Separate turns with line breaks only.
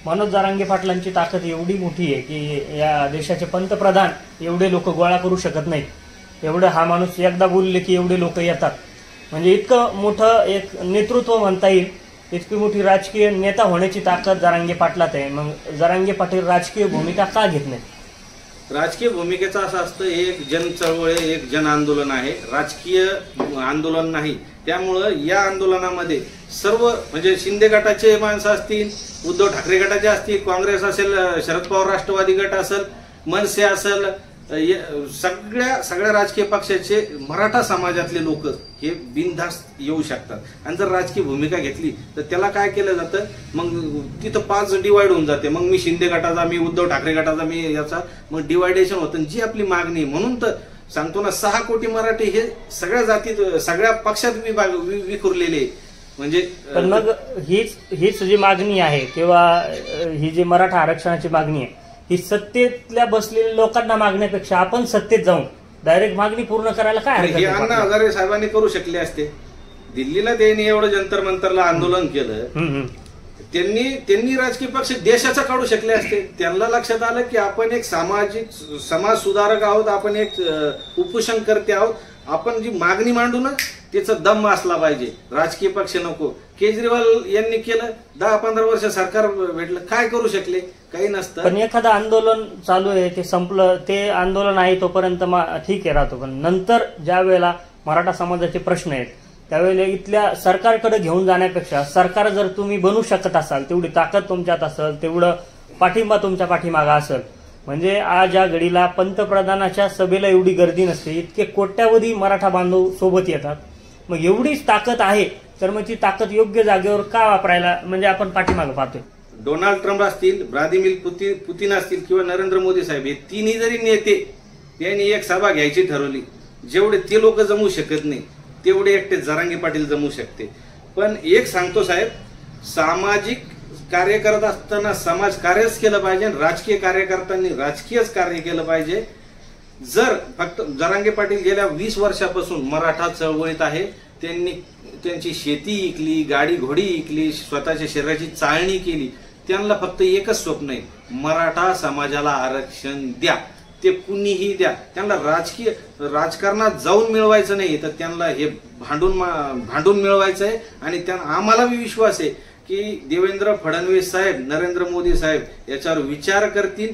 मनोज जरांगे पाटलांची ताकद एवढी मोठी आहे की या देशाचे पंतप्रधान एवढे लोक गोळा करू शकत नाहीत। एवढं हा माणूस एकदा बोलले की एवढे लोक येतात, म्हणजे इतकं मोठं एक नेतृत्व म्हणता येईल, इतकी मोठी राजकीय नेता होण्याची ताकद जरांगे पाटलात आहे। मग जरांगे पाटील राजकीय भूमिका का घेत नाही?
राजकीय भूमिकेचा असं असतं, हे एक जन चळवळ आहे, एक जन आंदोलन आहे, राजकीय आंदोलन नाही। त्यामुळं या आंदोलनामध्ये सर्व म्हणजे शिंदे गटाचे माणसं असतील, उद्धव ठाकरे गटाचे असतील, काँग्रेस असेल, शरद पवार राष्ट्रवादी गट असेल, मनसे असेल, सगळ्या राजकीय पक्षाचे मराठा समाजातले लोक हे बिनधास्त येऊ शकतात। आणि जर राजकीय भूमिका घेतली तर त्याला काय केलं जातं, मग तिथं 5 डिवाइड होऊन जाते। मग मी शिंदे गटाचा, मी उद्धव ठाकरे गटाचा, मी याचा, मग डिवायडेशन होतं। जी आपली मागणी, म्हणून तर सांगतो ना, 6 कोटी मराठी हे सगळ्या जातीत, सगळ्या पक्षात विखुरलेले। म्हणजे
मग हीच जी मागणी आहे किंवा ही जी मराठा आरक्षणाची मागणी आहे, ही सत्तेतल्या बसलेल्या लोकांना मागण्यापेक्षा आपण सत्तेत जाऊन डायरेक्ट मागणी पूर्ण करायला काय हरकत आहे?
अण्णा हजारे साहेबांनी करू शकले असते। दिल्लीला त्यांनी एवढं जंतर मंतरला आंदोलन केलं, त्यांनी राजकीय पक्ष देशाचा काढू शकले असते। त्यांना लक्षात आलं की आपण एक समाज सुधारक आहोत, आपण एक उपोषणकर्ते आहोत, आपण जी मागणी मांडू ना त्याचा दम असला पाहिजे, राजकीय पक्ष नको। केजरीवाल यांनी केलं, 10-15 वर्ष सरकार भेटलं, काय करू शकले? काही नसतं।
पण एखादं आंदोलन चालू आहे, ते संपलं, ते आंदोलन आहे तोपर्यंत ठीक आहे राहतो, पण नंतर ज्या वेळेला मराठा समाजाचे प्रश्न आहेत त्यावेळेला इथल्या सरकारकडे घेऊन जाण्यापेक्षा, सरकार जर तुम्ही बनू शकत असाल, तेवढी ताकद तुमच्यात असेल, तेवढं पाठिंबा तुमच्या पाठीमागा असेल, म्हणजे आज या घडीला पंतप्रधानाच्या सभेला एवढी गर्दी नसते, इतके कोट्यावधी मराठा बांधव सोबत येतात, मग एवढीच ताकद आहे तर मग ती ताकद योग्य जागेवर का वापरायला म्हणजे आपण पाठीमागे पाहतोय?
डोनाल्ड ट्रम्प असतील, व्लादिमीर पुतिन असतील किंवा नरेंद्र मोदी साहेब, हे तिन्ही जरी नेते त्यांनी एक सभा घ्यायची ठरवली, जेवढे ते लोक जमू शकत नाही तेवढे एकटे जरांगे पाटील जमू शकते। पण एक सांगतो साहेब, सामाजिक कार्य करत असताना समाज कार्यच केलं पाहिजे, राजकीय कार्यकर्त्यांनी राजकीयच कार्य केलं पाहिजे। जर फक्त जरांगे पाटील गेल्या 20 वर्षापासून मराठा चळवळीत आहे, त्यांची शेती इकली, गाडी घोडी इकली, स्वतःच्या शरीराची चाळणी केली, त्यांना फक्त एकच स्वप्न आहे, मराठा समाजाला आरक्षण द्या, ते कुणीही द्या। त्यांना राजकारणात जाऊन मिळवायचं नाही, तर त्यांना हे भांडून मिळवायचं आहे। आणि आम्हाला विश्वास आहे की देवेंद्र फडणवीस साहेब, नरेंद्र मोदी साहेब याच्यावर विचार करतील।